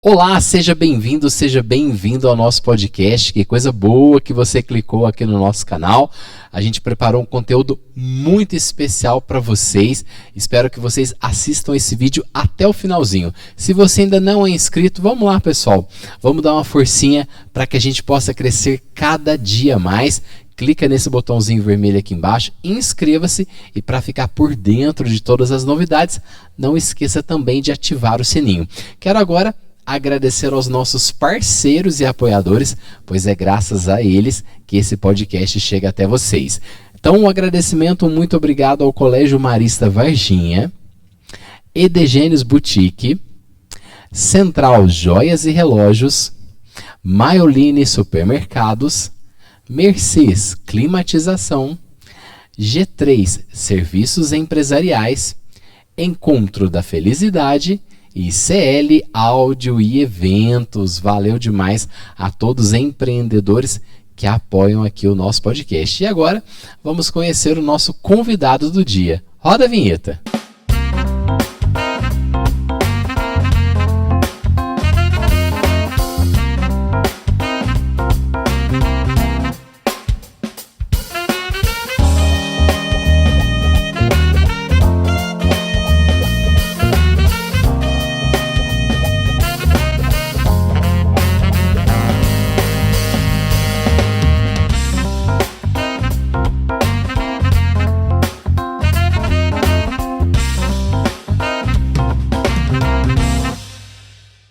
Olá, seja bem-vindo ao nosso podcast. Que coisa boa que você clicou aqui no nosso canal. A gente preparou um conteúdo muito especial para vocês. Espero que vocês assistam esse vídeo até o finalzinho. Se você ainda não é inscrito, vamos lá, pessoal. Vamos dar uma forcinha para que a gente possa crescer cada dia mais. Clica nesse botãozinho vermelho aqui embaixo, inscreva-se e para ficar por dentro de todas as novidades, não esqueça também de ativar o sininho. Quero agora agradecer aos nossos parceiros e apoiadores, pois é graças a eles que esse podcast chega até vocês. Então, um agradecimento muito obrigado ao Colégio Marista Varginha, Edegênios Boutique, Central Joias e Relógios, Maioline Supermercados, Mercês Climatização, G3 Serviços Empresariais, Encontro da Felicidade e CL Áudio e Eventos. Valeu demais a todos os empreendedores que apoiam aqui o nosso podcast. E agora vamos conhecer o nosso convidado do dia. Roda a vinheta.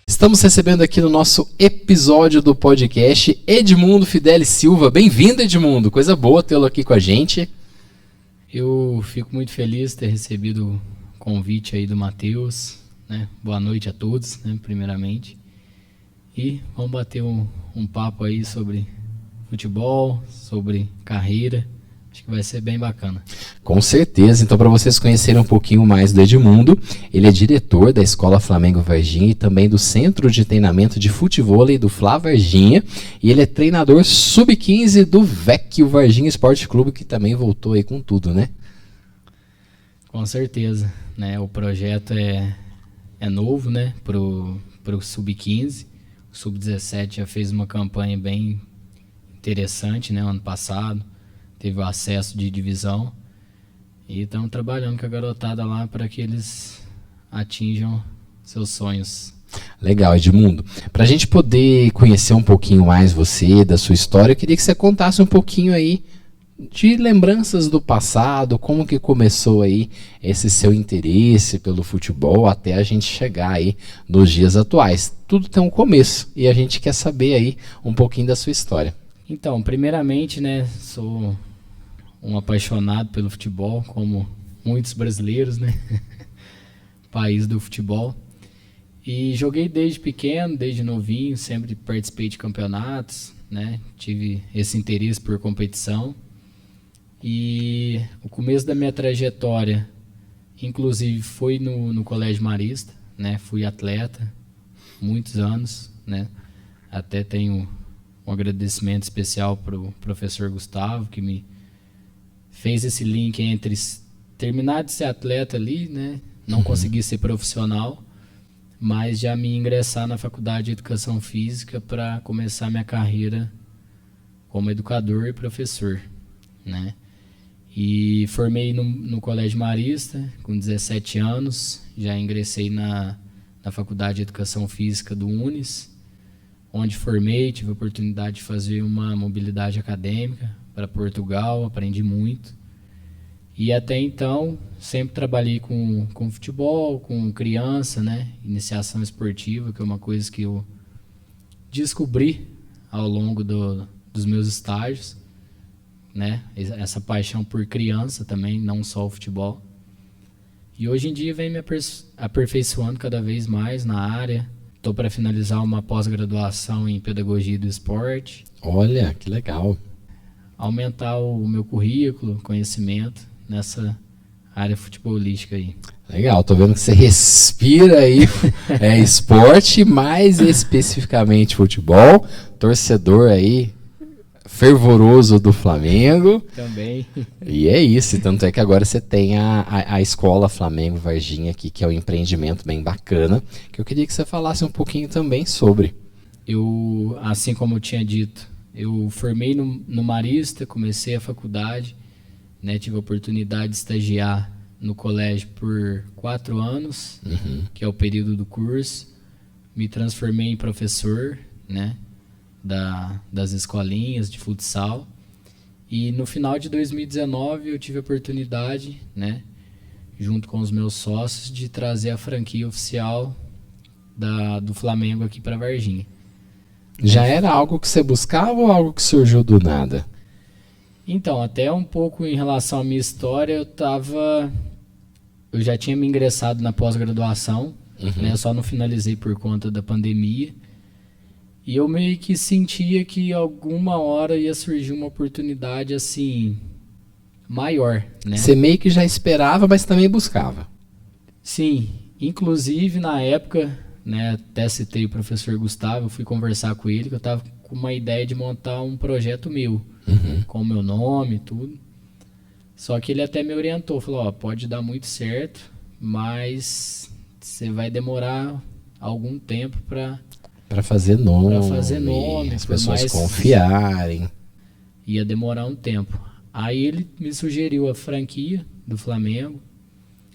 Estamos recebendo aqui no nosso episódio do podcast Edmundo Fidelis Silva. Bem-vindo, Edmundo. Coisa boa tê-lo aqui com a gente. Eu fico muito feliz de ter recebido o convite aí do Matheus, né? Boa noite a todos, né? Primeiramente. E vamos bater um papo aí sobre futebol, sobre carreira. Acho que vai ser bem bacana. Com certeza. Então, para vocês conhecerem um pouquinho mais do Edmundo, ele é diretor da Escola Flamengo Varginha e também do Centro de Treinamento de Futevôlei do Fla Varginha. E ele é treinador sub-15 do Vecchio Varginha Esporte Clube, que também voltou aí com tudo, né? Com certeza, né? O projeto é novo, né? Pro sub-15. O sub-17 já fez uma campanha bem interessante, né? Ano passado. Teve o acesso de divisão e estamos trabalhando com a garotada lá para que eles atinjam seus sonhos. Legal, Edmundo. Para a gente poder conhecer um pouquinho mais você, da sua história, eu queria que você contasse um pouquinho aí de lembranças do passado, como que começou aí esse seu interesse pelo futebol até a gente chegar aí nos dias atuais. Tudo tem um começo e a gente quer saber aí um pouquinho da sua história. Então, primeiramente, né, sou um apaixonado pelo futebol, como muitos brasileiros, né? País do futebol. E joguei desde pequeno, desde novinho, sempre participei de campeonatos, né? Tive esse interesse por competição. E o começo da minha trajetória, inclusive, foi no Colégio Marista, né? Fui atleta, muitos anos, né? Até tenho um agradecimento especial para o professor Gustavo, que me fez esse link entre terminar de ser atleta ali, né? Não conseguir ser profissional, mas já me ingressar na faculdade de Educação Física para começar minha carreira como educador e professor, né? E formei no Colégio Marista com 17 anos, já ingressei na faculdade de Educação Física do Unis, onde formei, tive a oportunidade de fazer uma mobilidade acadêmica para Portugal, aprendi muito. E até então, sempre trabalhei com futebol, com criança, né? Iniciação esportiva, que é uma coisa que eu descobri ao longo dos meus estágios, né? Essa paixão por criança também, não só o futebol. E hoje em dia vem me aperfeiçoando cada vez mais na área. Estou para finalizar uma pós-graduação em Pedagogia do Esporte. Olha, que legal. Aumentar o meu currículo, conhecimento nessa área futebolística aí. Legal, tô vendo que você respira aí esporte, mais especificamente futebol. Torcedor aí fervoroso do Flamengo. Também. E é isso, tanto é que agora você tem a escola Flamengo Varginha aqui, que é um empreendimento bem bacana, que eu queria que você falasse um pouquinho também sobre. Eu, assim como eu tinha dito, eu formei no Marista, comecei a faculdade, né, tive a oportunidade de estagiar no colégio por 4 anos, que é o período do curso. Me transformei em professor, né, das escolinhas de futsal. E no final de 2019 eu tive a oportunidade, né, junto com os meus sócios, de trazer a franquia oficial do Flamengo aqui para Varginha. Já era algo que você buscava ou algo que surgiu do nada? Então, até um pouco em relação à minha história, eu já tinha me ingressado na pós-graduação, né? Eu só não finalizei por conta da pandemia. E eu meio que sentia que alguma hora ia surgir uma oportunidade assim maior, né? Você meio que já esperava, mas também buscava. Sim, inclusive na época, né, até citei o professor Gustavo, eu fui conversar com ele, que eu estava com uma ideia de montar um projeto meu, com o meu nome e tudo. Só que ele até me orientou, falou, ó, pode dar muito certo, mas você vai demorar algum tempo para fazer nome, as pessoas confiarem. Ia demorar um tempo. Aí ele me sugeriu a franquia do Flamengo,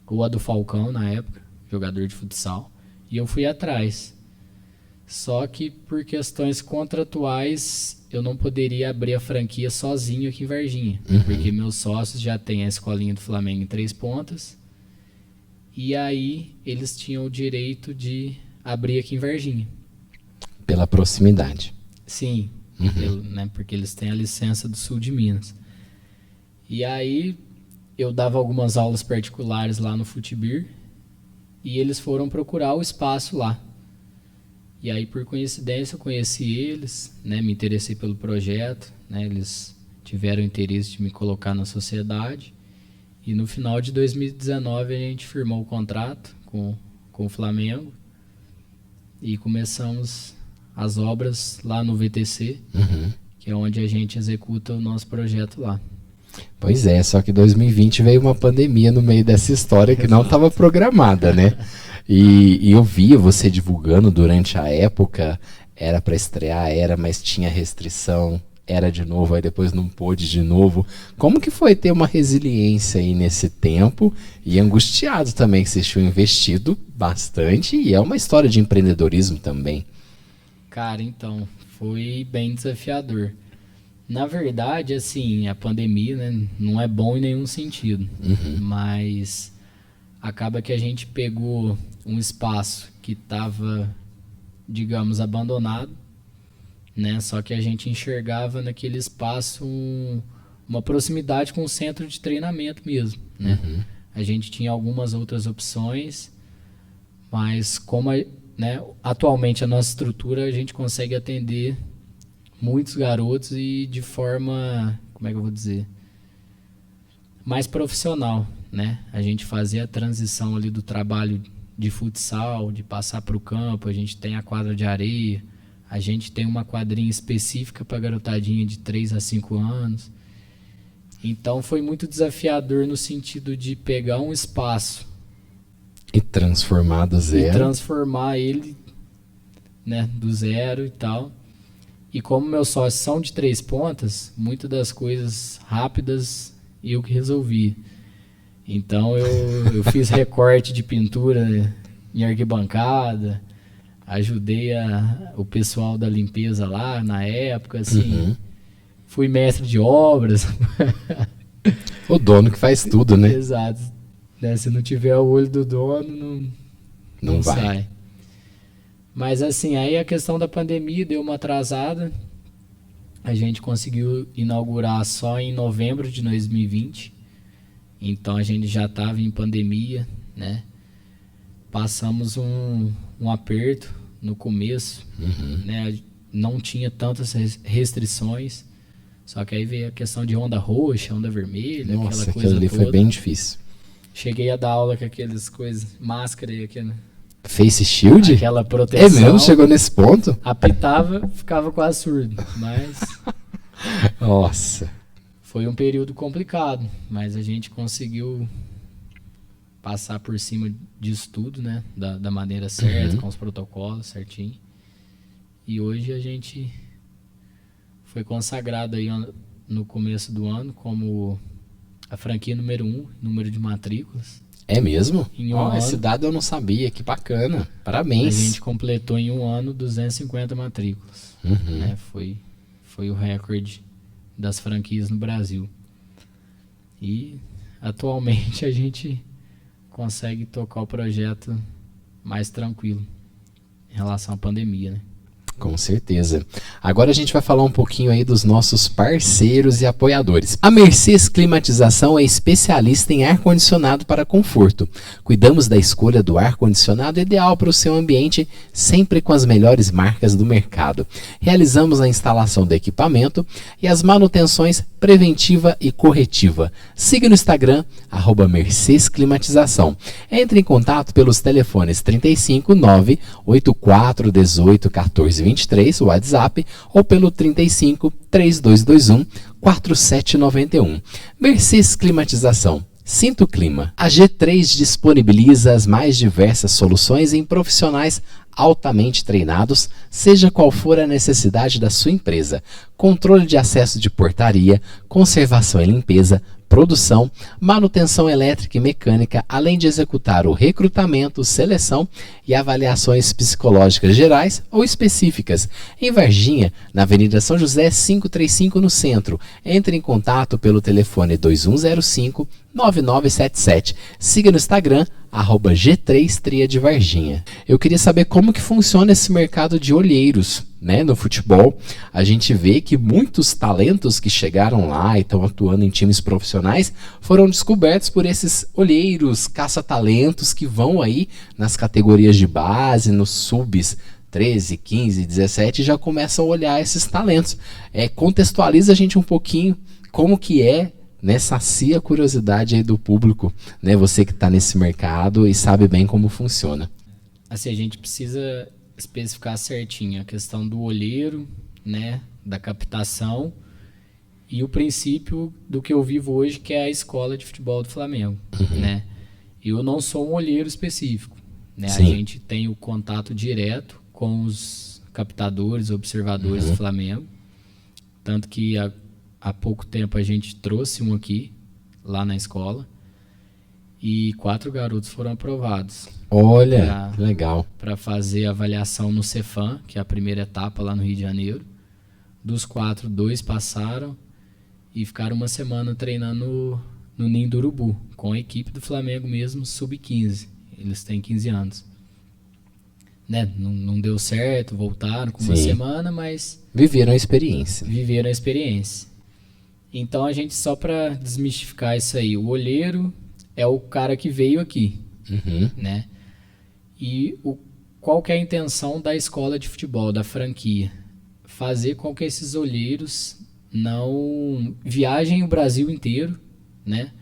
ou a do Falcão na época, jogador de futsal, e eu fui atrás. Só que por questões contratuais eu não poderia abrir a franquia sozinho aqui em Varginha, porque meus sócios já têm a escolinha do Flamengo em Três Pontas, e aí eles tinham o direito de abrir aqui em Varginha. Pela proximidade. Sim, né, porque eles têm a licença do sul de Minas. E aí eu dava algumas aulas particulares lá no Futibir e eles foram procurar o espaço lá. E aí, por coincidência, eu conheci eles, né, me interessei pelo projeto, né, eles tiveram interesse de me colocar na sociedade. E no final de 2019 a gente firmou o contrato com o Flamengo e começamos as obras lá no VTC, que é onde a gente executa o nosso projeto lá. Pois é, só que 2020 veio uma pandemia no meio dessa história que não estava programada, né? E eu via você divulgando durante a época, era para estrear, mas tinha restrição, era de novo, aí depois não pôde de novo. Como que foi ter uma resiliência aí nesse tempo e angustiado também, que vocês tinham investido bastante e é uma história de empreendedorismo também? Cara, então, foi bem desafiador. Na verdade, assim, a pandemia, né, não é bom em nenhum sentido, mas acaba que a gente pegou um espaço que estava, digamos, abandonado, né, só que a gente enxergava naquele espaço uma proximidade com o centro de treinamento mesmo, né? A gente tinha algumas outras opções, mas como né, atualmente a nossa estrutura a gente consegue atender muitos garotos e de forma, como é que eu vou dizer, mais profissional, né? A gente fazia a transição ali do trabalho de futsal, de passar para o campo, a gente tem a quadra de areia, a gente tem uma quadrinha específica para garotadinha de 3 a 5 anos. Então foi muito desafiador no sentido de pegar um espaço e transformar do zero. E transformar ele, né, do zero e tal. E como meus sócios são de Três Pontas, muitas das coisas rápidas eu que resolvi. Então eu fiz recorte de pintura em arquibancada, ajudei o pessoal da limpeza lá na época, assim, fui mestre de obras. O dono que faz tudo, né? Exato. Né, se não tiver o olho do dono, não vai. Sai. Mas assim, aí a questão da pandemia deu uma atrasada. A gente conseguiu inaugurar só em novembro de 2020. Então a gente já estava em pandemia, né? Passamos um aperto no começo, né? Não tinha tantas restrições. Só que aí veio a questão de onda roxa, onda vermelha, nossa, aquela coisa ali toda. Foi bem difícil. Cheguei a dar aula com aquelas coisas, máscara e aquele... Face shield? Aquela proteção. É mesmo? Chegou nesse ponto? Apitava, ficava quase surdo, mas... Nossa. Foi um período complicado, mas a gente conseguiu passar por cima disso tudo, né? Da maneira certa, com os protocolos certinho. E hoje a gente foi consagrado aí no começo do ano como a franquia número 1, número de matrículas. É mesmo? Em um ano, esse dado eu não sabia, que bacana. a Parabéns. gente completou em um ano 250 matrículas. Né? Foi o recorde das franquias no Brasil. E atualmente a gente consegue tocar o projeto mais tranquilo em relação à pandemia, né? Com certeza. Agora a gente vai falar um pouquinho aí dos nossos parceiros e apoiadores. A Mercês Climatização é especialista em ar-condicionado para conforto. Cuidamos da escolha do ar-condicionado ideal para o seu ambiente, sempre com as melhores marcas do mercado. Realizamos a instalação do equipamento e as manutenções preventiva e corretiva. Siga no Instagram, @Mercês Climatização. Entre em contato pelos telefones 35 984 18 14 23, o WhatsApp, ou pelo 35 3221 4791. Mercês Climatização. Sinta o clima. A G3 disponibiliza as mais diversas soluções em profissionais altamente treinados, seja qual for a necessidade da sua empresa. Controle de acesso de portaria, conservação e limpeza, produção, manutenção elétrica e mecânica, além de executar o recrutamento, seleção e avaliações psicológicas gerais ou específicas. Em Varginha, na Avenida São José 535, no centro. Entre em contato pelo telefone 2105 9977. Siga no Instagram, @G3 Tria de Varginha. Eu queria saber como que funciona esse mercado de olheiros, né, no futebol. A gente vê que muitos talentos que chegaram lá e estão atuando em times profissionais foram descobertos por esses olheiros, caça-talentos que vão aí nas categorias de base, nos subs 13, 15, 17 e já começam a olhar esses talentos. Contextualiza a gente um pouquinho como que é, né, sacia a curiosidade aí do público, né, você que está nesse mercado e sabe bem como funciona. Assim, a gente precisa especificar certinho a questão do olheiro, né, da captação e o princípio do que eu vivo hoje, que é a escola de futebol do Flamengo, né? Eu não sou um olheiro específico, né? A gente tem o contato direto com os captadores, observadores do Flamengo, tanto que há pouco tempo a gente trouxe um aqui, lá na escola, e 4 garotos foram aprovados. Olha, que legal. Para fazer a avaliação no Cefam, que é a primeira etapa lá no Rio de Janeiro. Dos 4, 2 passaram e ficaram uma semana treinando no Ninho do Urubu, com a equipe do Flamengo mesmo, sub-15. Eles têm 15 anos. Né? Não deu certo, voltaram com uma semana, mas... Viveram a experiência. Viveram a experiência. Então a gente, só para desmistificar isso aí, o olheiro é o cara que veio aqui, né? E qual que é a intenção da escola de futebol, da franquia? Fazer com que esses olheiros não viajem o Brasil inteiro, né?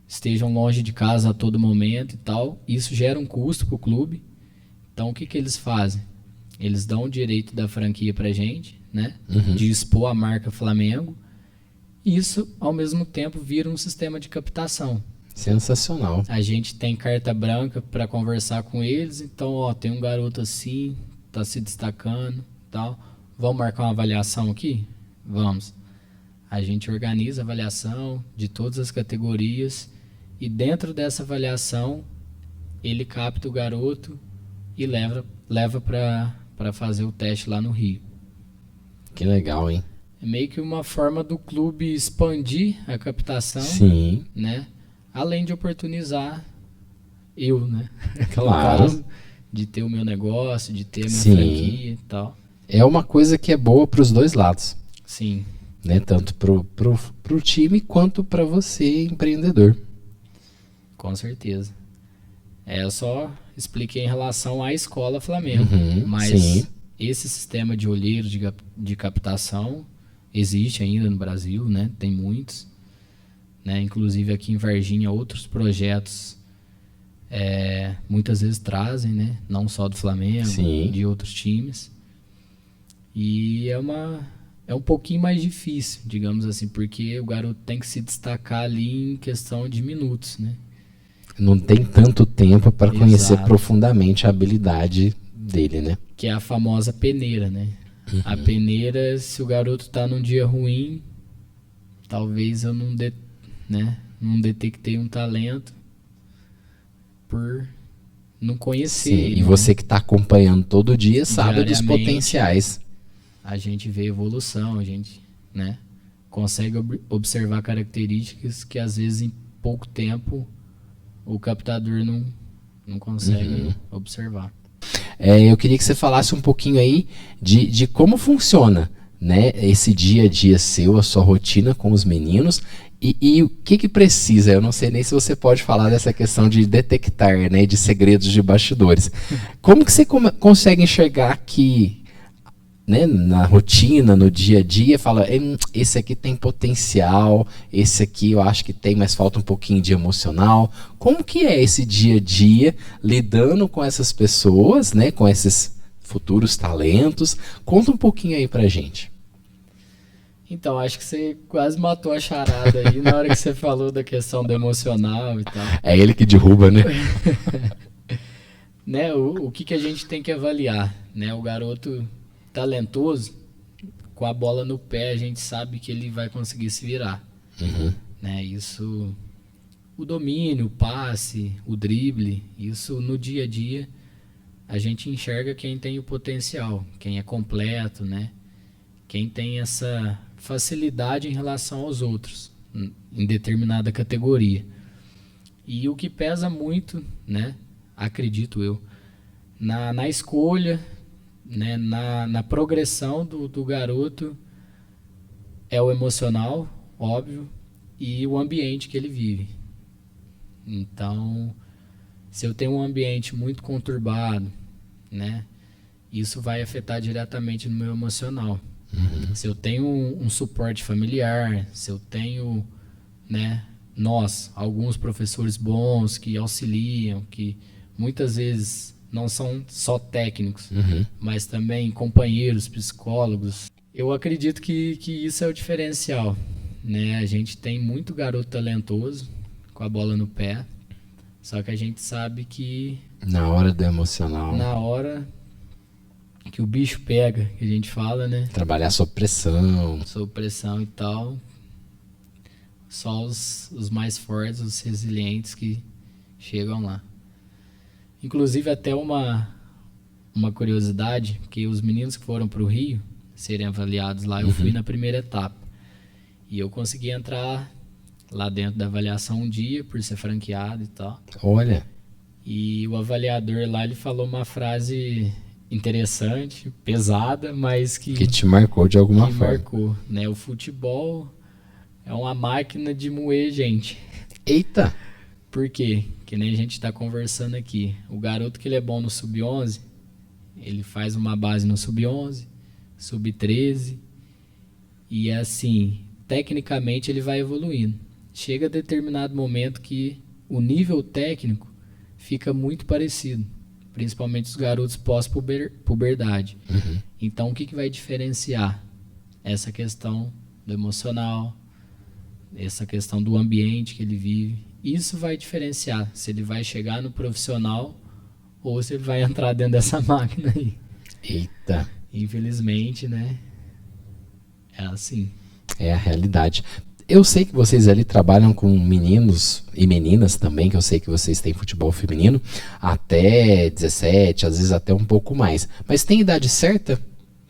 Estejam longe de casa a todo momento e tal. Isso gera um custo para o clube. Então o que eles fazem? Eles dão o direito da franquia pra gente, né? De expor a marca Flamengo. Isso, ao mesmo tempo, vira um sistema de captação. Sensacional. A gente tem carta branca para conversar com eles. Então, ó, tem um garoto assim, tá se destacando, tal. Vamos marcar uma avaliação aqui? Vamos. A gente organiza a avaliação de todas as categorias e dentro dessa avaliação ele capta o garoto e leva para fazer o teste lá no Rio. Que legal, hein? É meio que uma forma do clube expandir a captação, né? Além de oportunizar eu, né? Claro. No caso, de ter o meu negócio, de ter a minha franquia e tal. É uma coisa que é boa para os dois lados. Sim. Né? Tanto pro time quanto para você, empreendedor. Com certeza. Eu só expliquei em relação à escola Flamengo. Mas esse sistema de olheiros de captação existe ainda no Brasil, né? Tem muitos. Né? Inclusive aqui em Varginha, outros projetos muitas vezes trazem, né? Não só do Flamengo, de outros times. E é é um pouquinho mais difícil, digamos assim, porque o garoto tem que se destacar ali em questão de minutos, né? Não tem tanto tempo para conhecer Exato. profundamente a habilidade dele, né? Que é a famosa peneira, né? A peneira, se o garoto tá num dia ruim, talvez eu não detectei um talento por não conhecer Sim, ele, e você que está acompanhando todo dia sabe dos Diariamente. potenciais. A gente vê evolução, a gente, né, consegue observar características que às vezes em pouco tempo o captador não consegue observar. Eu queria que você falasse um pouquinho aí de como funciona, né, esse dia a dia seu, a sua rotina com os meninos e o que precisa. Eu não sei nem se você pode falar dessa questão de detectar, né, de segredos de bastidores. Como que você consegue enxergar que, né, na rotina, no dia a dia, fala, esse aqui tem potencial, esse aqui eu acho que tem, mas falta um pouquinho de emocional. Como que é esse dia a dia lidando com essas pessoas, né, com esses futuros talentos? Conta um pouquinho aí pra gente. Então, acho que você quase matou a charada aí na hora que você falou da questão do emocional e tal. É ele que derruba, né? Né, o que a gente tem que avaliar, né? O garoto talentoso, com a bola no pé, a gente sabe que ele vai conseguir se virar. Né? Isso, o domínio, o passe, o drible, isso no dia a dia a gente enxerga quem tem o potencial, quem é completo, né? Quem tem essa facilidade em relação aos outros, em determinada categoria. E o que pesa muito, né? Acredito eu, na escolha, né? na progressão do garoto é o emocional, óbvio, e o ambiente que ele vive. Então, se eu tenho um ambiente muito conturbado, né? Isso vai afetar diretamente no meu emocional. Se eu tenho um suporte familiar, se eu tenho, né, alguns professores bons que auxiliam, que muitas vezes não são só técnicos, mas também companheiros, psicólogos. Eu acredito que isso é o diferencial, né? A gente tem muito garoto talentoso com a bola no pé, só que a gente sabe que Na hora do emocional, na hora que o bicho pega, que a gente fala, né? trabalhar sob pressão. Sob pressão e tal, só os mais fortes, os resilientes que chegam lá. Inclusive até uma curiosidade, que os meninos que foram para o Rio serem avaliados lá, eu fui na primeira etapa. E eu consegui entrar lá dentro da avaliação um dia, por ser franqueado e tal. Olha, E o avaliador lá, ele falou uma frase interessante, pesada, mas que te marcou de alguma forma. marcou, né? O futebol é uma máquina de moer gente. Eita! Por quê? Que nem a gente está conversando aqui. O garoto que ele é bom no sub-11, ele faz uma base no sub-11, sub-13, e assim, tecnicamente ele vai evoluindo. Chega a determinado momento que o nível técnico fica muito parecido, principalmente os garotos pós-puberdade. Então, o que vai diferenciar? Essa questão do emocional, essa questão do ambiente que ele vive. Isso vai diferenciar se ele vai chegar no profissional ou se ele vai entrar dentro dessa máquina aí. Eita! Infelizmente, né? É assim. É a realidade. Eu sei que vocês ali trabalham com meninos e meninas também, que eu sei que vocês têm futebol feminino, até 17, às vezes até um pouco mais. Mas tem idade certa?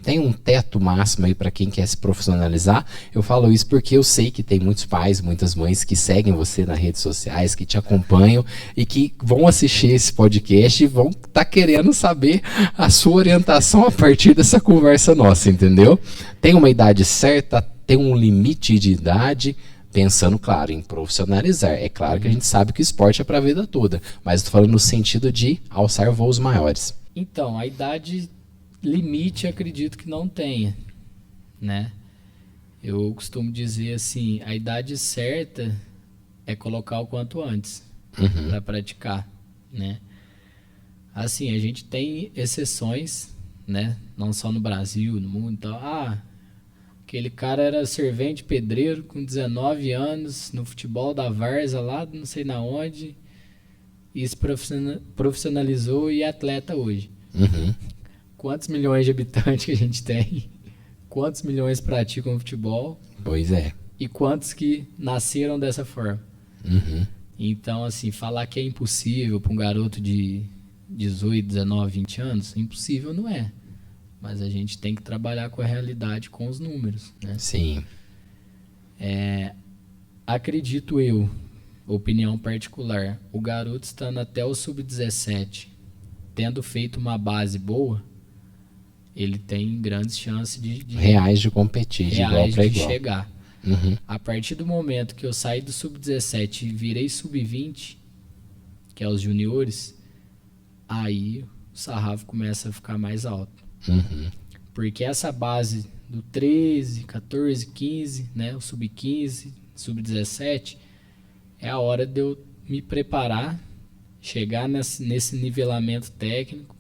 Tem um teto máximo aí para quem quer se profissionalizar? Eu falo isso porque eu sei que tem muitos pais, muitas mães que seguem você nas redes sociais, que te acompanham e que vão assistir esse podcast e vão estar querendo saber a sua orientação a partir dessa conversa nossa, entendeu? Tem uma idade certa? Tem um limite de idade? Pensando, claro, em profissionalizar. É claro que a gente sabe que o esporte é para a vida toda, mas estou falando no sentido de alçar voos maiores. Então, a idade limite acredito que não tenha, né? Eu costumo dizer assim, a idade certa é colocar o quanto antes para praticar, né? Assim, a gente tem exceções, né? Não só no Brasil, no mundo e tal. Aquele cara era servente pedreiro com 19 anos, no futebol da Várzea, lá não sei na onde, e se profissionalizou e é atleta hoje. Uhum. Quantos milhões de habitantes que a gente tem? Quantos milhões praticam futebol? Pois é. E quantos que nasceram dessa forma? Uhum. Então, assim, falar que é impossível para um garoto de 18, 19, 20 anos, impossível não é. Mas a gente tem que trabalhar com a realidade, com os números, né? Sim. Acredito eu, opinião particular, o garoto estando até o sub-17, tendo feito uma base boa, ele tem grandes chances de Reais de competir, de igual reais para de igual. chegar. Uhum. A partir do momento que eu saí do sub-17 e virei sub-20, que é os juniores, aí o sarrafo começa a ficar mais alto. Uhum. Porque essa base do 13, 14, 15, né, o sub-15, sub-17, é a hora de eu me preparar, chegar nesse nivelamento técnico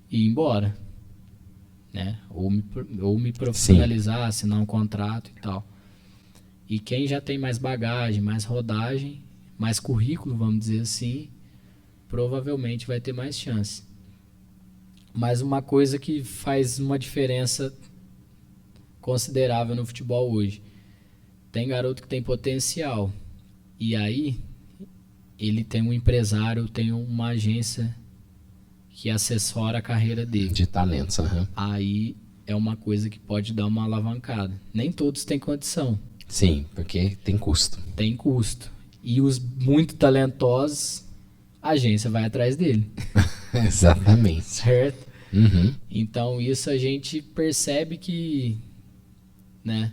e ir embora. Né? Ou me profissionalizar, assinar um contrato e tal. E quem já tem mais bagagem, mais rodagem, mais currículo, vamos dizer assim, provavelmente vai ter mais chance. Mas uma coisa que faz uma diferença considerável no futebol hoje. Tem garoto que tem potencial. E aí, ele tem um empresário, tem uma agência que assessora a carreira dele. De talentos, uhum. Aí é uma coisa que pode dar uma alavancada. Nem todos têm condição. Sim, porque tem custo. Tem custo. E os muito talentosos, a agência vai atrás dele. Exatamente. Certo? Uhum. Então isso a gente percebe que, né,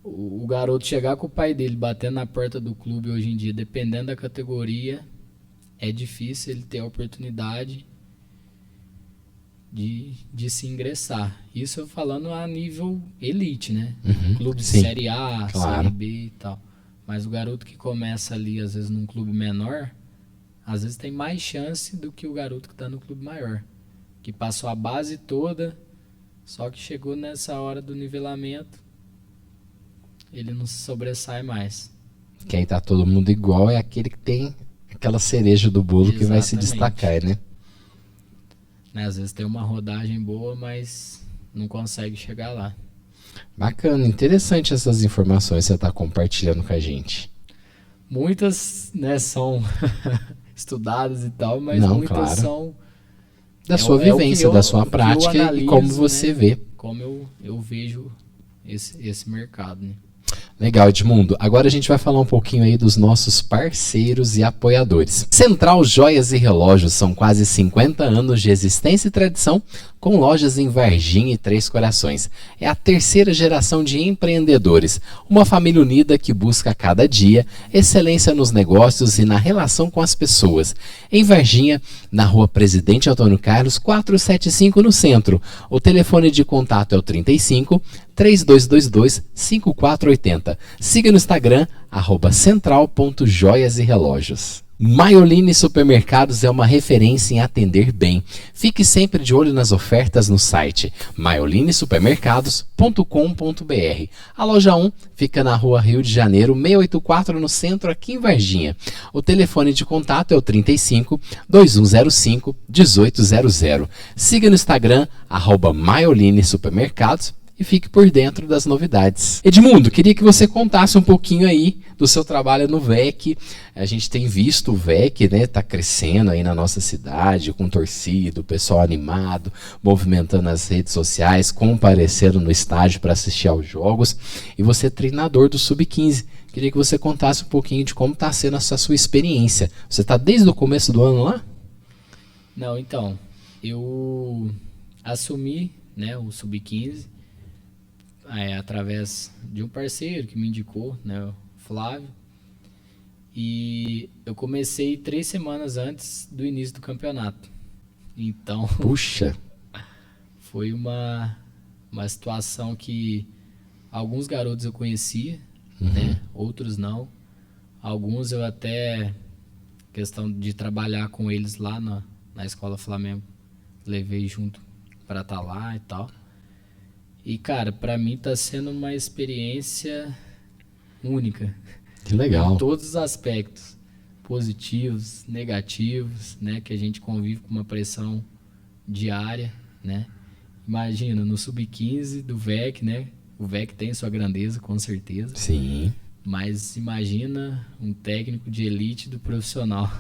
o garoto chegar com o pai dele batendo na porta do clube hoje em dia, dependendo da categoria, é difícil ele ter a oportunidade de se ingressar. Isso eu falando a nível elite, né? Uhum. Clube de Sim, Série A, claro. Série B e tal. Mas o garoto que começa ali, às vezes, num clube menor, às vezes tem mais chance do que o garoto que está no clube maior. Que passou a base toda, só que chegou nessa hora do nivelamento, ele não se sobressai mais. Que aí tá todo mundo igual, é aquele que tem aquela cereja do bolo que vai se Exatamente. destacar, né? Né? Às vezes tem uma rodagem boa, mas não consegue chegar lá. Bacana, interessante essas informações que você está compartilhando com a gente. Muitas, né, são estudadas e tal, mas Não, muitas claro. são Da sua vivência, da sua prática analiso, e como você, né, vê. Como eu vejo esse mercado, né? Legal, Edmundo. Agora a gente vai falar um pouquinho aí dos nossos parceiros e apoiadores. Central Joias e Relógios, são quase 50 anos de existência e tradição, com lojas em Varginha e Três Corações. É a terceira geração de empreendedores, uma família unida que busca a cada dia excelência nos negócios e na relação com as pessoas. Em Varginha, na rua Presidente Antônio Carlos, 475 no centro. O telefone de contato é o 35 3222 5480. Siga no Instagram, @central.joias e relógios. Maiolini Supermercados é uma referência em atender bem. Fique sempre de olho nas ofertas no site maioliniSupermercados.com.br. A loja 1 fica na rua Rio de Janeiro, 684 no centro, aqui em Varginha. O telefone de contato é o 35 2105 1800. Siga no Instagram, @maioliniSupermercados, e fique por dentro das novidades. Edmundo, queria que você contasse um pouquinho aí do seu trabalho no VEC. A gente tem visto o VEC, né, tá crescendo aí na nossa cidade, com torcida, o pessoal animado, movimentando as redes sociais, comparecendo no estádio para assistir aos jogos. E você é treinador do Sub-15. Queria que você contasse um pouquinho de como está sendo essa sua experiência. Você está desde o começo do ano lá? Não, então, eu assumi, né, o Sub-15, através de um parceiro que me indicou, né, o Flávio, e eu comecei 3 semanas antes do início do campeonato. Então, puxa, foi uma situação que alguns garotos eu conhecia, né, outros não. Alguns eu até, questão de trabalhar com eles lá na Escola Flamengo, levei junto para estar lá e tal. E, cara, pra mim tá sendo uma experiência única. Que legal. Em todos os aspectos. Positivos, negativos, né? Que a gente convive com uma pressão diária, né? Imagina, no Sub-15 do VEC, né? O VEC tem sua grandeza, com certeza. Sim. Mas imagina um técnico de elite do profissional.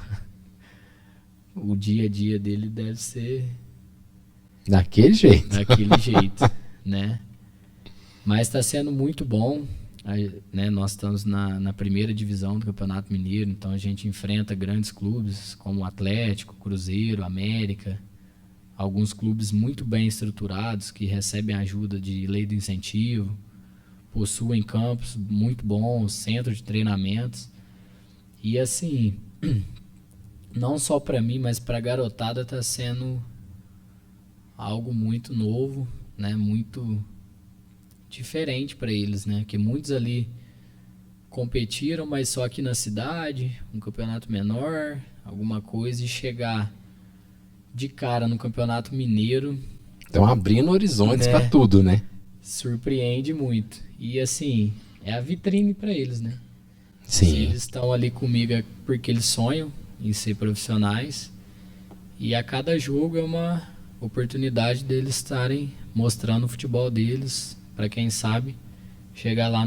O dia a dia dele deve ser Daquele jeito. daquele jeito, né? Mas está sendo muito bom, né? Nós estamos na primeira divisão do Campeonato Mineiro, então a gente enfrenta grandes clubes como o Atlético, Cruzeiro, América, alguns clubes muito bem estruturados que recebem ajuda de lei do incentivo, possuem campos muito bons, centro de treinamentos. E assim, não só para mim, mas para a garotada está sendo algo muito novo, né? Muito diferente para eles, né? Que muitos ali competiram, mas só aqui na cidade, um campeonato menor, alguma coisa, e chegar de cara no Campeonato Mineiro, Então abrindo horizontes né, pra tudo, né? surpreende muito. E assim, é a vitrine para eles, né? Se Sim. eles estão ali comigo é porque eles sonham em ser profissionais, e a cada jogo é uma oportunidade deles estarem mostrando o futebol deles para quem sabe chegar lá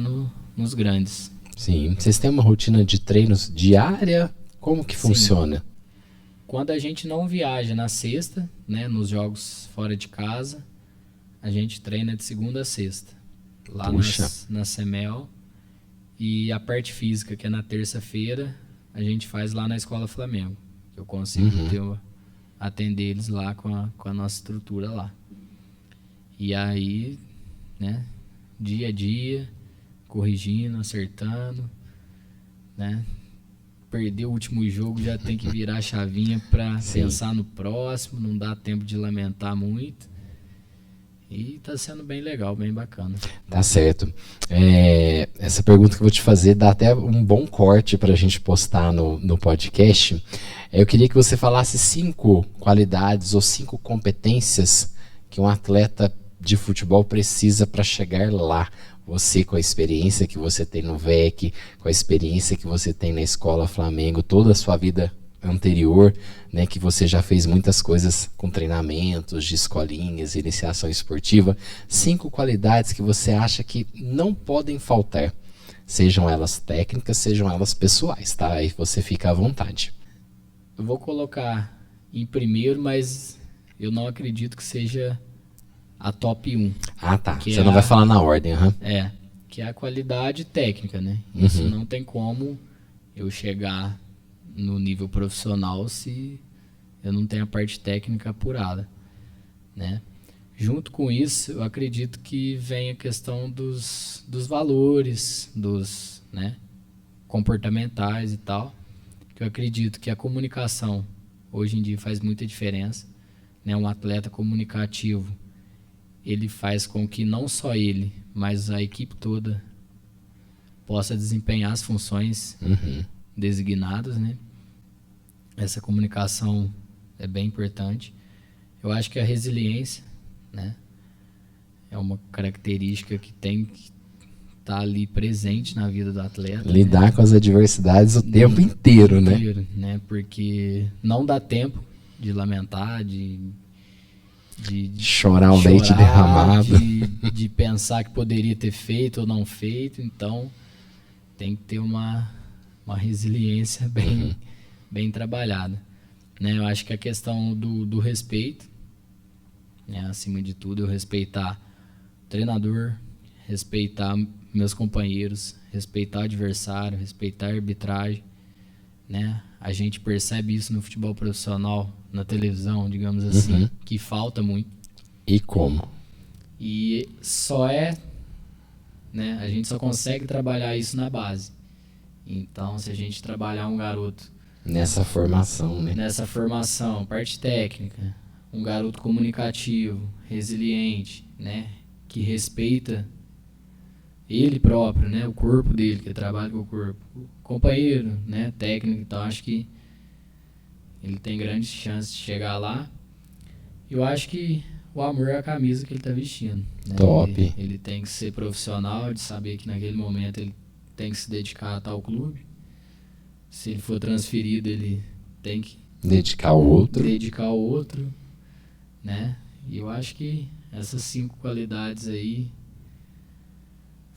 nos grandes. Sim. Vocês têm uma rotina de treinos diária? Como que Sim. funciona? Quando a gente não viaja na sexta, né, nos jogos fora de casa, a gente treina de segunda a sexta, lá Puxa. na CEMEL. E a parte física, que é na terça-feira, a gente faz lá na Escola Flamengo. Eu consigo atender eles lá com a nossa estrutura lá. E aí, né, dia a dia, corrigindo, acertando, né? Perdeu o último jogo, já tem que virar a chavinha para Sim. pensar no próximo, não dá tempo de lamentar muito. E tá sendo bem legal, bem bacana. Tá certo. Essa pergunta que eu vou te fazer dá até um bom corte pra gente postar no podcast. Eu queria que você falasse 5 qualidades ou 5 competências que um atleta de futebol precisa para chegar lá. Você, com a experiência que você tem no VEC, com a experiência que você tem na Escola Flamengo, toda a sua vida anterior, né, que você já fez muitas coisas com treinamentos de escolinhas, iniciação esportiva. 5 qualidades que você acha que não podem faltar, sejam elas técnicas, sejam elas pessoais, tá? Aí você fica à vontade. Eu vou colocar em primeiro, mas eu não acredito que seja a top 1. Ah, tá. Que Você é não vai a- falar na ordem, aham. Que é a qualidade técnica, né? Isso não tem como eu chegar no nível profissional se eu não tenho a parte técnica apurada, né? Junto com isso, eu acredito que vem a questão dos valores, né, comportamentais e tal, que eu acredito que a comunicação hoje em dia faz muita diferença, né? Um atleta comunicativo, ele faz com que não só ele, mas a equipe toda possa desempenhar as funções designadas, né? Essa comunicação é bem importante. Eu acho que a resiliência, né, é uma característica que tem que estar ali presente na vida do atleta. Lidar com as adversidades o tempo inteiro, né? né? Porque não dá tempo de lamentar, de Chorar o leite derramado. de pensar que poderia ter feito ou não feito. Então tem que ter uma resiliência bem trabalhada, né? Eu acho que a questão do respeito, né? Acima de tudo, eu respeitar o treinador, respeitar meus companheiros, respeitar o adversário, respeitar a arbitragem, né? A gente percebe isso no futebol profissional, na televisão, digamos assim, que falta muito. E como? E né? A gente só consegue trabalhar isso na base. Então, se a gente trabalhar um garoto Nessa formação, né? nessa formação, parte técnica, um garoto comunicativo, resiliente, né, que respeita ele próprio, né, o corpo dele, que trabalha com o corpo, o companheiro, né, técnico, então acho que ele tem grandes chances de chegar lá. Eu acho que o amor à camisa que ele está vestindo. Né? Top. Ele tem que ser profissional, de saber que naquele momento ele tem que se dedicar a tal clube. Se ele for transferido, ele tem que dedicar ao outro, né? E eu acho que essas 5 qualidades aí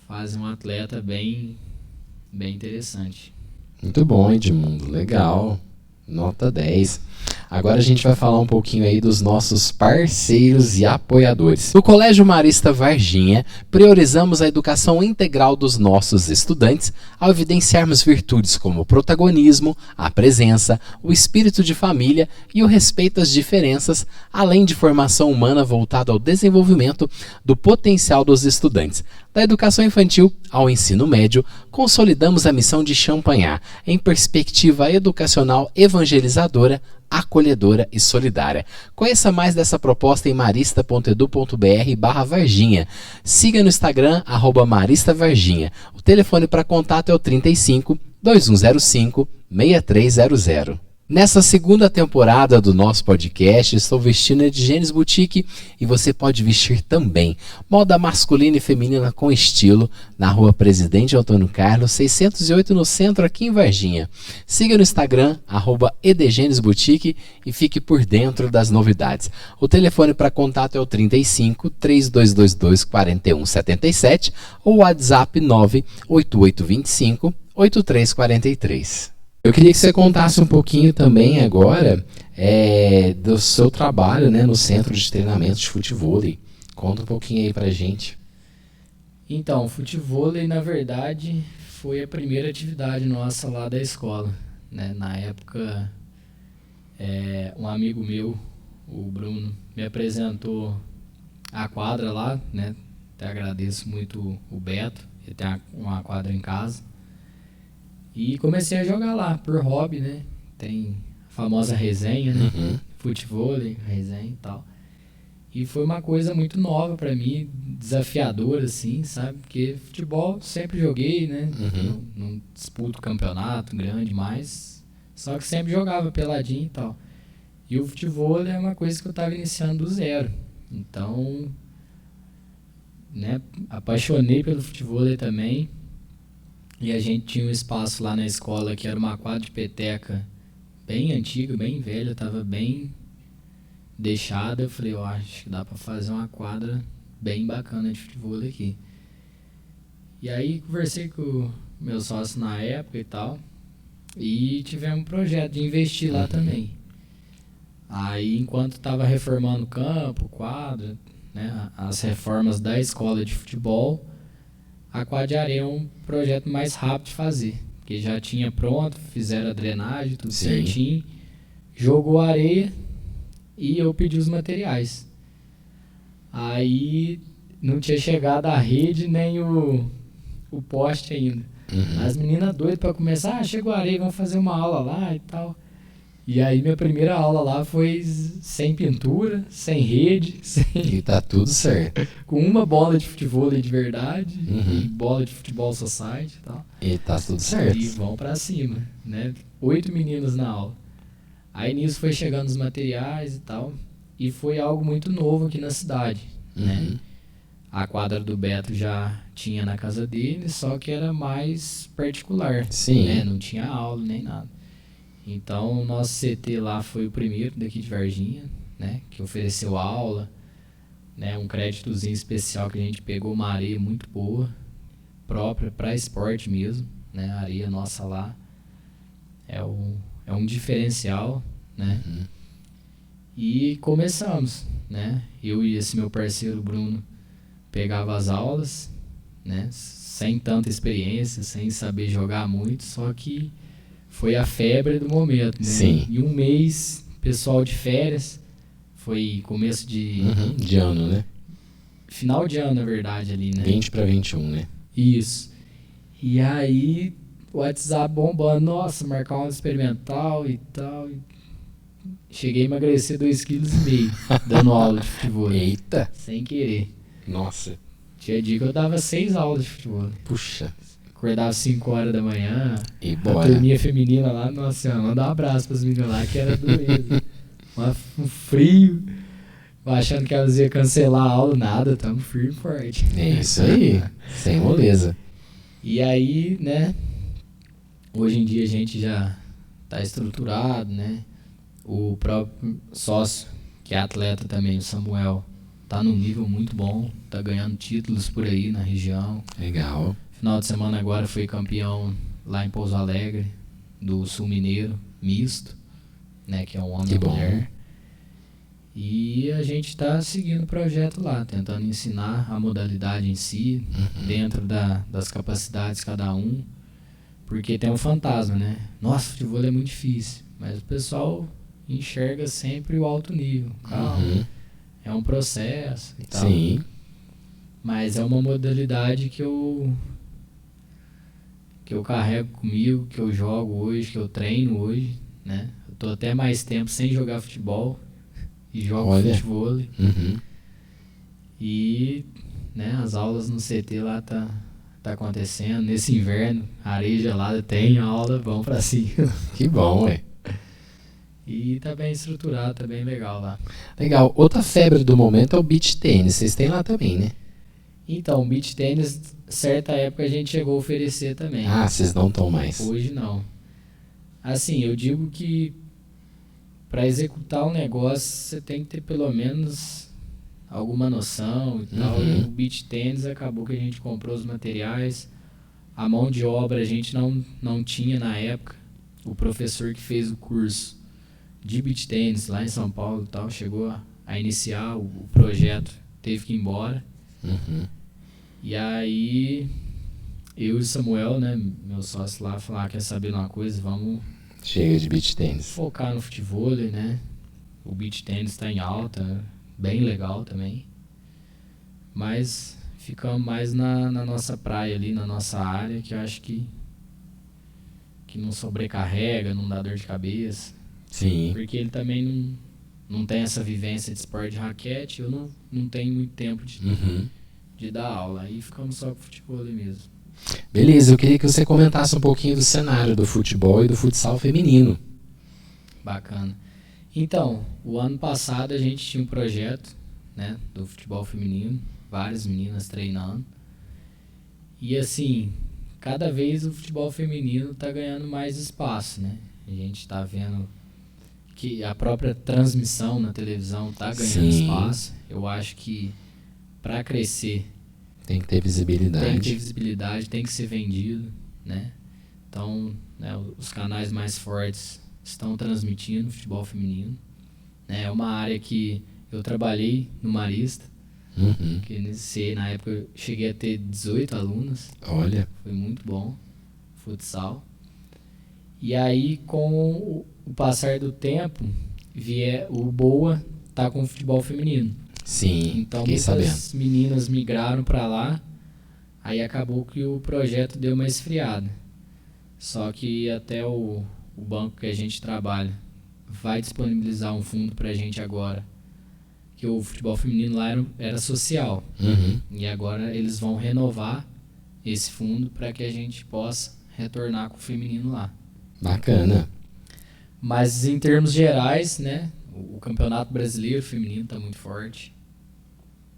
fazem um atleta bem interessante. Muito bom, Edmundo. Legal. Nota 10. Agora a gente vai falar um pouquinho aí dos nossos parceiros e apoiadores. No Colégio Marista Varginha, priorizamos a educação integral dos nossos estudantes ao evidenciarmos virtudes como o protagonismo, a presença, o espírito de família e o respeito às diferenças, além de formação humana voltada ao desenvolvimento do potencial dos estudantes. Da educação infantil ao ensino médio, consolidamos a missão de Champagnat em perspectiva educacional evangelizadora, acolhedora e solidária. Conheça mais dessa proposta em marista.edu.br/Varginha. Siga no Instagram, @maristavarginha. O telefone para contato é o 35 2105 6300. Nessa segunda temporada do nosso podcast, estou vestindo a de Gênesis Boutique e você pode vestir também. Moda masculina e feminina com estilo, na rua Presidente Antônio Carlos, 608 no centro, aqui em Varginha. Siga no Instagram, @edgenesboutique e fique por dentro das novidades. O telefone para contato é o 35 3222 4177 ou o WhatsApp 98825 8343. Eu queria que você contasse um pouquinho também agora do seu trabalho, né, no Centro de Treinamento de Futevôlei. Conta um pouquinho aí pra gente. Então, o futevôlei, na verdade, foi a primeira atividade nossa lá da escola. Né? Na época, um amigo meu, o Bruno, me apresentou a quadra lá, né? Até agradeço muito o Beto, ele tem uma quadra em casa. E comecei a jogar lá, por hobby, né? Tem a famosa resenha, né? Futevôlei, resenha e tal. E foi uma coisa muito nova pra mim, desafiadora, assim, sabe? Porque futebol sempre joguei, né? Não disputo campeonato grande, mas só que sempre jogava peladinho e tal. E o futevôlei é uma coisa que eu tava iniciando do zero. Então, né? Apaixonei pelo futevôlei também. E a gente tinha um espaço lá na escola que era uma quadra de peteca bem antiga, bem velha, tava bem deixada. Eu falei, acho que dá pra fazer uma quadra bem bacana de futebol aqui. E aí conversei com o meu sócio na época e tal, e tivemos um projeto de investir lá também. Aí, enquanto tava reformando o campo, quadra, né, as reformas da escola de futebol, a quadra de areia é um projeto mais rápido de fazer, porque já tinha pronto, fizeram a drenagem, tudo certinho, jogou areia e eu pedi os materiais. Aí não tinha chegado a rede nem o poste ainda. As meninas doidas para começar, chegou a areia, vamos fazer uma aula lá e tal. E aí minha primeira aula lá foi sem pintura, sem rede, E tá tudo certo. com uma bola de futevôlei de verdade e bola de futebol society e tal. E tá tudo certo. E vão pra cima, né? 8 meninos na aula. Aí nisso foi chegando os materiais e tal. E foi algo muito novo aqui na cidade, né? A quadra do Beto já tinha na casa dele, só que era mais particular. Sim. Né? Não tinha aula nem nada. Então, o nosso CT lá foi o primeiro daqui de Varginha, né, que ofereceu aula, né, um créditozinho especial que a gente pegou uma areia muito boa, própria para esporte mesmo, né, a areia nossa lá é um diferencial, né, e começamos, né, eu e esse meu parceiro Bruno pegava as aulas, né, sem tanta experiência, sem saber jogar muito, só que foi a febre do momento, né? Sim. Em um mês, pessoal de férias, foi começo de ano, né? Final de ano, na verdade, ali, né? 20 para 21, né? Isso. E aí, o WhatsApp bombando, nossa, marcar uma experimental e tal. Cheguei a emagrecer 2,5 kg dando aula de futebol. Eita! Sem querer. Nossa. Tinha dia que eu dava 6 aulas de futebol. Puxa. Acordava 5 horas da manhã. E A bora. turminha feminina lá, nossa senhora, manda um abraço pras meninas lá, que era doido. Um frio. achando que elas iam cancelar a aula, nada, tamo firme e forte. É isso aí, sem moleza. E aí, né, hoje em dia a gente já tá estruturado, né, o próprio sócio, que é atleta também, o Samuel, tá num nível muito bom, tá ganhando títulos por aí na região. Legal. Final de semana agora foi campeão lá em Pouso Alegre, do Sul Mineiro, misto, né, que é um homem e mulher. E a gente está seguindo o projeto lá, tentando ensinar a modalidade em si, dentro das capacidades de cada um, porque tem um fantasma, né? Nossa, futebol é muito difícil, mas o pessoal enxerga sempre o alto nível. Calma, é um processo e tal. Sim. Mas é uma modalidade que eu carrego comigo, que eu jogo hoje, que eu treino hoje, né? Eu tô até mais tempo sem jogar futebol. E jogo futebol. E, né, as aulas no CT lá tá acontecendo. Nesse inverno, areia gelada, tem aula, vamos pra cima. Que bom, ué. E tá bem estruturado, tá bem legal lá. Legal. Outra febre do momento é o beach tênis. Vocês têm lá também, né? Então, beach tênis, certa época a gente chegou a oferecer também. Ah, vocês não estão mais. Hoje não. Assim, eu digo que para executar um negócio, você tem que ter pelo menos alguma noção e tal. E o beach tênis acabou que a gente comprou os materiais. A mão de obra a gente não tinha na época. O professor que fez o curso de beach tênis lá em São Paulo e tal, chegou a iniciar o projeto, teve que ir embora. E aí, eu e o Samuel, né, meu sócio lá, falaram, quer saber de uma coisa, vamos... Chega de beach tênis. Focar no futebol, né? O beach tênis está em alta, bem legal também. Mas ficamos mais na nossa praia ali, na nossa área, que eu acho que não sobrecarrega, não dá dor de cabeça. Sim. Porque ele também não tem essa vivência de esporte de raquete, eu não tenho muito tempo de dar aula. Aí ficamos só com futebol ali mesmo. Beleza, eu queria que você comentasse um pouquinho do cenário do futebol e do futsal feminino. Bacana. Então, o ano passado a gente tinha um projeto, né, do futebol feminino, várias meninas treinando. E assim, cada vez o futebol feminino está ganhando mais espaço, né? A gente está vendo que a própria transmissão na televisão está ganhando espaço. Eu acho que para crescer tem que ter visibilidade. Tem que ter visibilidade, tem que ser vendido, né? Então, né, os canais mais fortes estão transmitindo futebol feminino. Né? É uma área que eu trabalhei no Marista, que na época eu cheguei a ter 18 alunas. Olha. Foi muito bom, futsal. E aí, com o passar do tempo, o BOA tá com o futebol feminino. Sim, então muitas meninas migraram para lá, aí acabou que o projeto deu uma esfriada. Só que até o banco que a gente trabalha vai disponibilizar um fundo para a gente agora, que o futebol feminino lá era social. E agora eles vão renovar esse fundo para que a gente possa retornar com o feminino lá. Bacana. Mas em termos gerais, né, o Campeonato Brasileiro feminino está muito forte.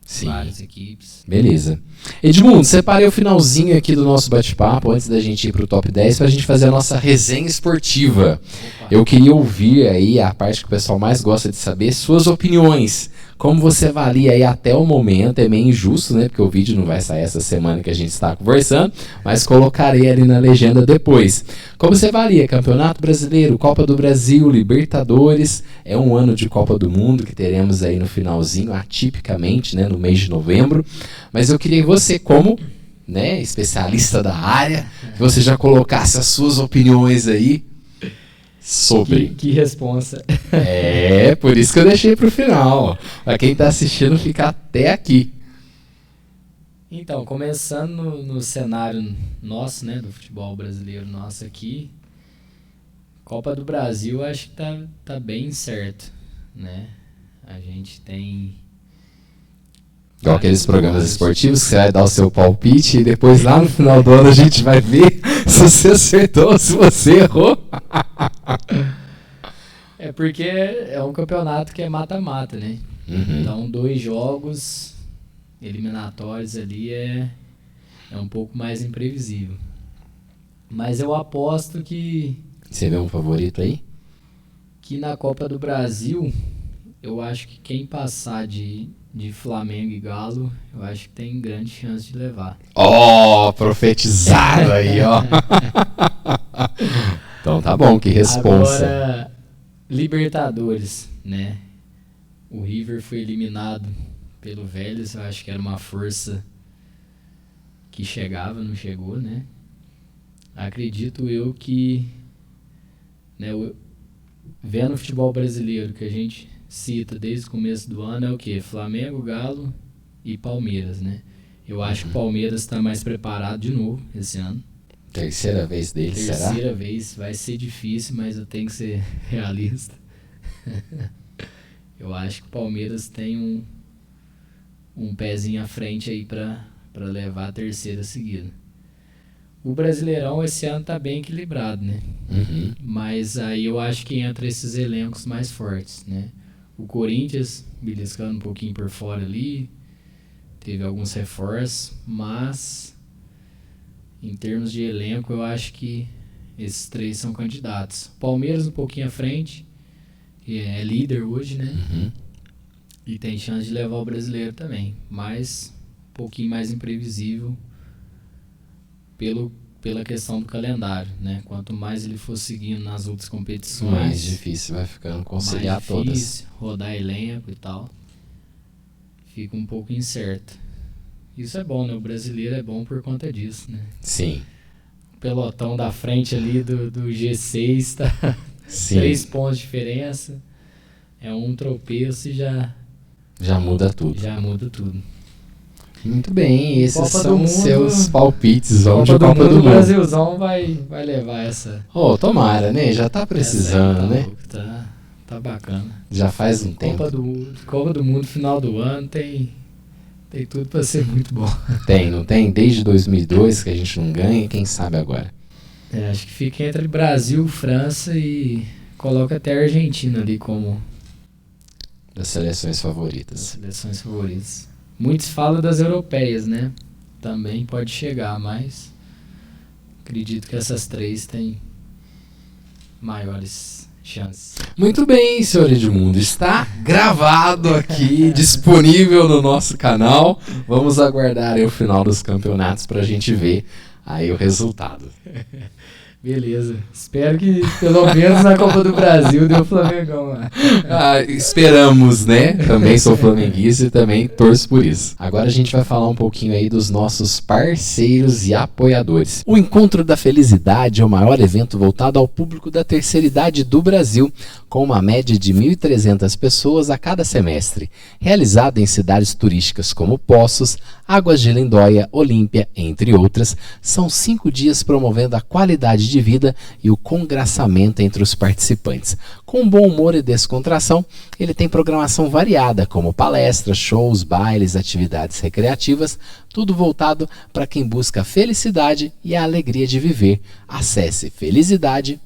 Sim. Várias equipes. Beleza. Edmundo, separei o finalzinho aqui do nosso bate-papo, antes da gente ir pro top 10, pra gente fazer a nossa resenha esportiva. Opa. Eu queria ouvir aí a parte que o pessoal mais gosta de saber, suas opiniões. Como você avalia aí até o momento, é meio injusto, né? Porque o vídeo não vai sair essa semana que a gente está conversando, mas colocarei ali na legenda depois. Como você avalia Campeonato Brasileiro, Copa do Brasil, Libertadores? É um ano de Copa do Mundo que teremos aí no finalzinho, atipicamente, né? No mês de novembro. Mas eu queria que você, como, né, especialista da área, que você já colocasse as suas opiniões aí sobre. Que responsa. É, por isso que eu deixei pro final. Pra quem tá assistindo ficar até aqui. Então, começando no cenário nosso, né, do futebol brasileiro nosso aqui, Copa do Brasil acho que tá bem certo, né? A gente tem... Igual aqueles programas esportivos que você vai dar o seu palpite e depois lá no final do ano a gente vai ver se você acertou ou se você errou. É porque é um campeonato que é mata-mata, né? Então 2 jogos eliminatórios ali é um pouco mais imprevisível. Mas eu aposto que... Você vê um favorito aí? Que na Copa do Brasil, eu acho que quem passar de Flamengo e Galo, eu acho que tem grande chance de levar. Profetizado aí, ó. Então tá bom, que responsa. Agora, Libertadores, né? O River foi eliminado pelo Vélez, eu acho que era uma força que chegava, não chegou, né? Acredito eu que, né, vendo o futebol brasileiro que a gente cita desde o começo do ano é o quê? Flamengo, Galo e Palmeiras, né? Eu acho que o Palmeiras está mais preparado de novo esse ano. Terceira vez dele, será? Terceira vez, vai ser difícil, mas eu tenho que ser realista. Eu acho que o Palmeiras tem um pezinho à frente aí para levar a terceira seguida. O Brasileirão esse ano tá bem equilibrado, né? Mas aí eu acho que entra esses elencos mais fortes, né? O Corinthians beliscando um pouquinho por fora ali, teve alguns reforços, mas em termos de elenco eu acho que esses 3 são candidatos. Palmeiras um pouquinho à frente, que é líder hoje, né? E tem chance de levar o brasileiro também, mas um pouquinho mais imprevisível pela questão do calendário, né? Quanto mais ele for seguindo nas outras competições, mais difícil vai ficando conciliar mais difícil, todas. Rodar elenco e tal, fica um pouco incerto. Isso é bom, né? O brasileiro é bom por conta disso, né? Sim. O pelotão da frente ali do G6 tá 3 pontos de diferença, é um tropeço e já muda tudo. Já muda tudo. Muito bem, esses Copa são do seus palpites. Copa de Copa do Mundo. O Brasilzão vai levar essa. Tomara, né? Já tá precisando, né? Tá bacana. Já faz um tempo. Copa do Mundo, final do ano, tem tudo pra ser muito bom. Não tem? Desde 2002 que a gente não ganha, quem sabe agora. Acho que fica entre Brasil, França e coloca até a Argentina ali como... Das seleções favoritas. Muitos falam das europeias, né? Também pode chegar, mas acredito que essas 3 têm maiores chances. Muito bem, senhor Edmundo. Está gravado aqui, disponível no nosso canal. Vamos aguardar aí o final dos campeonatos para a gente ver aí o resultado. Beleza. Espero que pelo menos na Copa do Brasil dê o Flamengão lá. Esperamos, né? Também sou flamenguista e também torço por isso. Agora a gente vai falar um pouquinho aí dos nossos parceiros e apoiadores. O Encontro da Felicidade é o maior evento voltado ao público da terceira idade do Brasil, com uma média de 1.300 pessoas a cada semestre, realizado em cidades turísticas como Poços, Águas de Lindóia, Olímpia, entre outras. São 5 dias promovendo a qualidade de vida e o congraçamento entre os participantes. Com bom humor e descontração, ele tem programação variada, como palestras, shows, bailes, atividades recreativas, tudo voltado para quem busca a felicidade e a alegria de viver. Acesse felicidade.com.br.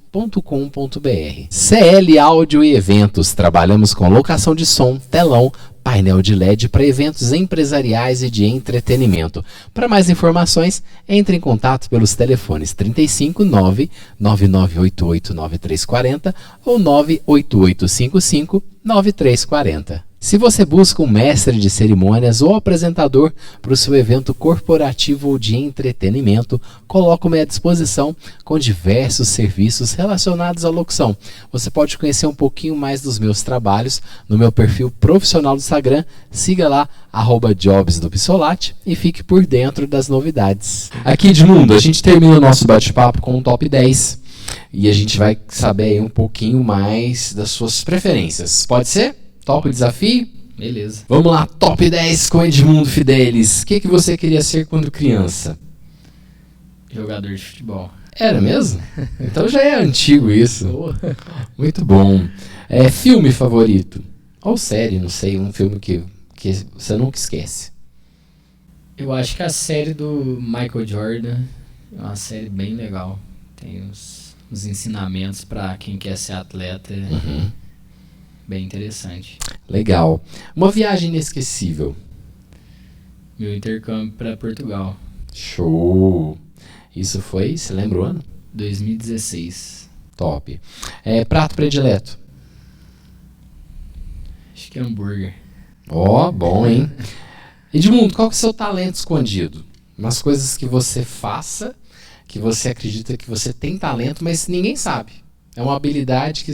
CL Áudio e Eventos. Trabalhamos com locação de som, telão, painel de LED para eventos empresariais e de entretenimento. Para mais informações, entre em contato pelos telefones 35 9988 9340 ou 98855 9340. Se você busca um mestre de cerimônias ou apresentador para o seu evento corporativo ou de entretenimento, coloco-me à disposição com diversos serviços relacionados à locução. Você pode conhecer um pouquinho mais dos meus trabalhos no meu perfil profissional do Instagram. Siga lá, @jobsdopsolati, e fique por dentro das novidades. Aqui, Edmundo, a gente termina o nosso bate-papo com o top 10 e a gente vai saber aí um pouquinho mais das suas preferências. Pode ser? Top desafio? Beleza. Vamos lá, top 10 com Edmundo Fidelis. O que você queria ser quando criança? Jogador de futebol. Era mesmo? Então já é antigo isso. Boa. Muito bom. Filme favorito? Ou série, não sei, um filme que você nunca esquece. Eu acho que a série do Michael Jordan é uma série bem legal. Tem uns ensinamentos para quem quer ser atleta. bem interessante. Legal. Uma viagem inesquecível. Meu intercâmbio para Portugal, Show. Isso foi, você lembra o ano? 2016. Top. Prato predileto. Acho que é hambúrguer. Ó, bom, hein? Edmundo, qual que é o seu talento escondido? Umas coisas que você faça, que você acredita que você tem talento, mas ninguém sabe. É uma habilidade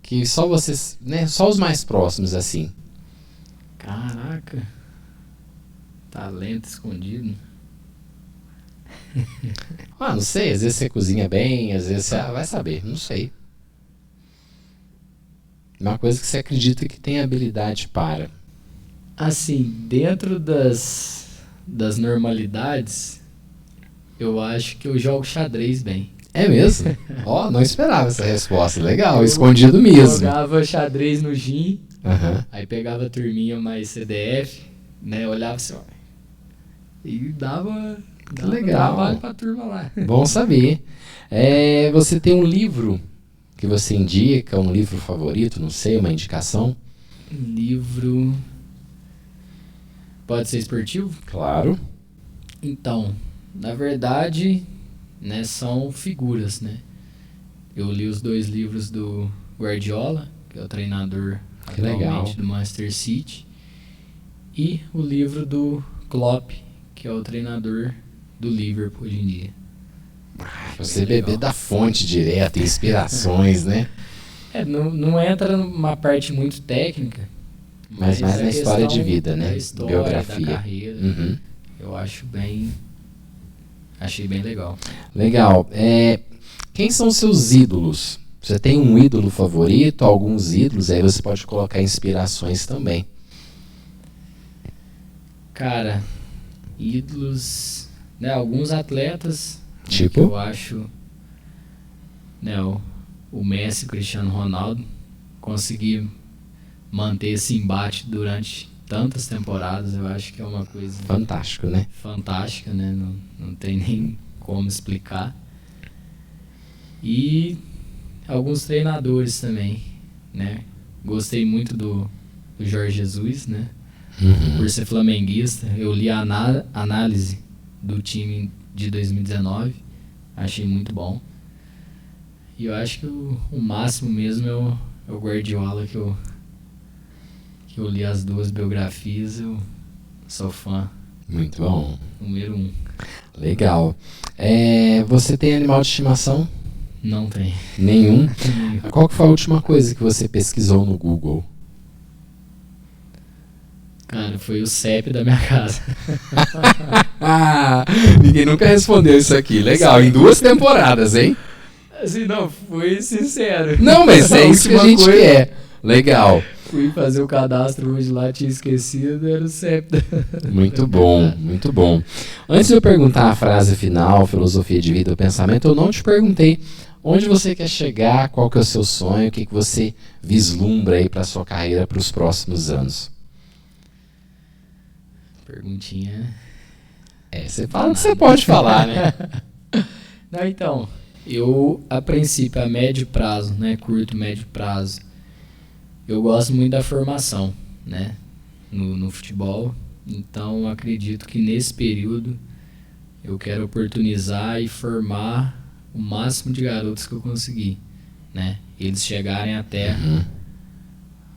que só vocês, né, só os mais próximos, assim. Caraca. Talento escondido. Não sei, às vezes você cozinha bem, às vezes você vai saber, não sei. Uma coisa que você acredita que tem habilidade para. Assim, dentro das normalidades, eu acho que eu jogo xadrez bem. É mesmo? Ó, não esperava essa resposta. Legal, escondido mesmo. Jogava xadrez no GIM, Aham. aí pegava a turminha mais CDF, né? Olhava assim, ó, e dava legal. trabalho pra turma lá. Bom saber. Você tem um livro que você indica, um livro favorito, não sei, uma indicação? Livro. Pode ser esportivo? Claro. Então, na verdade, né, são figuras, né? Eu li os 2 livros do Guardiola, que é o treinador Que legal. atualmente do Manchester City, e o livro do Klopp, que é o treinador do Liverpool hoje em dia. Você beber da fonte direta, inspirações, né? Não entra numa parte muito técnica, Mas mais a na história de questão vida, né? da história, Biografia. da carreira, Uhum. eu acho achei bem legal. Legal. Quem são seus ídolos? Você tem um ídolo favorito, alguns ídolos, aí você pode colocar inspirações também. Cara, ídolos, né, alguns atletas, né, Tipo? que eu acho, né, o Messi, o Cristiano Ronaldo, conseguir manter esse embate durante tantas temporadas, eu acho que é uma coisa Fantástico, né? fantástica, né? Não tem nem como explicar. E alguns treinadores também, né? Gostei muito do Jorge Jesus, né? Uhum. Por ser flamenguista, eu li a análise do time de 2019, achei muito bom. E eu acho que o máximo mesmo é o Guardiola, que eu li as 2 biografias, eu sou fã. Muito bom. Número 1. Legal. Você tem animal de estimação? Não tem. Nenhum? Qual que foi a última coisa que você pesquisou no Google? Cara, foi o CEP da minha casa. Ninguém nunca respondeu isso aqui. Legal, em 2 temporadas, hein? Assim, não, fui sincero. Não, mas é isso que a gente quer. Legal. Fui fazer o cadastro hoje lá, tinha esquecido, era o CEP. Muito bom, muito bom. Antes de eu perguntar a frase final, filosofia de vida ou pensamento, eu não te perguntei onde você quer chegar, qual que é o seu sonho, o que você vislumbra aí para a sua carreira para os próximos anos. Perguntinha. Você fala o que você pode falar, né? Não, então, eu, a princípio, a médio prazo, né, curto, médio prazo, eu gosto muito da formação, né, no futebol. Então, acredito que nesse período eu quero oportunizar e formar o máximo de garotos que eu conseguir, né, eles chegarem até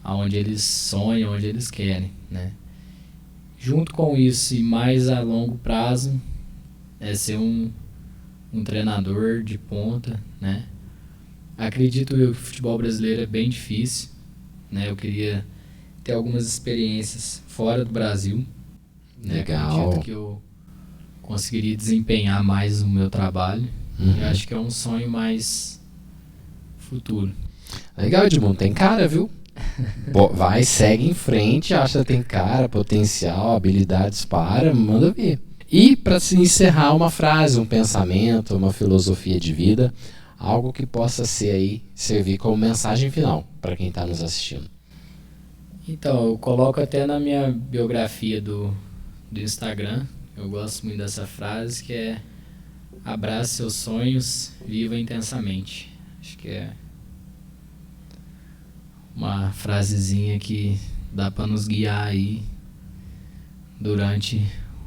aonde eles sonham, onde eles querem, né. Junto com isso e mais a longo prazo, é ser um treinador de ponta, né. Acredito eu que o futebol brasileiro é bem difícil, né? Eu queria ter algumas experiências fora do Brasil. Né? Legal. Acredito que eu conseguiria desempenhar mais o meu trabalho. Eu acho que é um sonho mais futuro. Legal, Edmundo, tem cara, viu? Vai, segue em frente, acha que tem cara, potencial, habilidades para, manda ver. E para se encerrar, uma frase, um pensamento, uma filosofia de vida, algo que possa ser aí, servir como mensagem final para quem está nos assistindo. Então, eu coloco até na minha biografia do Instagram, eu gosto muito dessa frase, que é: abrace seus sonhos, viva intensamente. Acho que é uma frasezinha que dá para nos guiar aí durante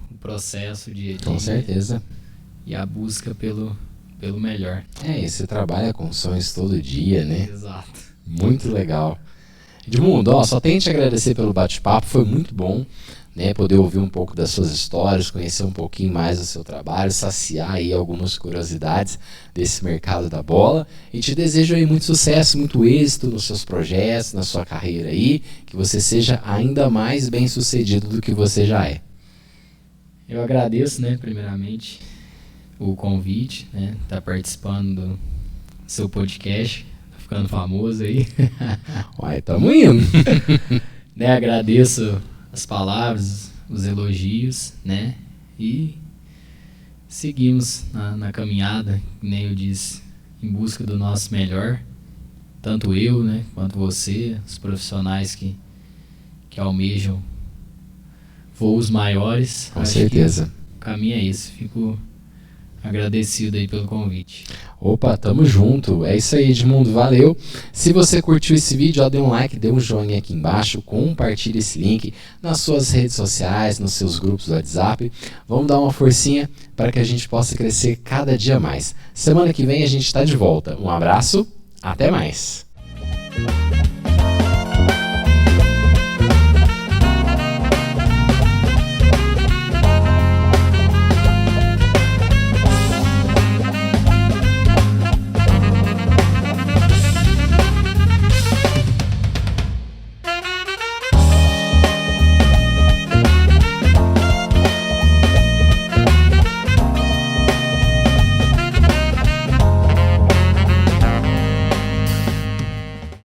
o processo de Com certeza. E a busca pelo melhor. E você trabalha com sonhos todo dia, né? Exato. Muito legal. Edmundo, só tenho que te agradecer pelo bate-papo, foi muito bom, né, poder ouvir um pouco das suas histórias, conhecer um pouquinho mais do seu trabalho, saciar aí algumas curiosidades desse mercado da bola, e te desejo aí muito sucesso, muito êxito nos seus projetos, na sua carreira aí, que você seja ainda mais bem sucedido do que você já é. Eu agradeço, né, primeiramente, o convite, né, tá participando do seu podcast, tá ficando famoso aí. Uai, tamo indo. Né, agradeço as palavras, os elogios, né, e seguimos na caminhada, nem eu disse, em busca do nosso melhor, tanto eu, né, quanto você, os profissionais que almejam voos maiores. Com certeza. O caminho é esse, fico agradecido aí pelo convite. Opa, tamo junto. É isso aí, Edmundo, valeu. Se você curtiu esse vídeo, dê um like, dê um joinha aqui embaixo, compartilhe esse link nas suas redes sociais, nos seus grupos do WhatsApp. Vamos dar uma forcinha para que a gente possa crescer cada dia mais. Semana que vem a gente está de volta. Um abraço, até mais.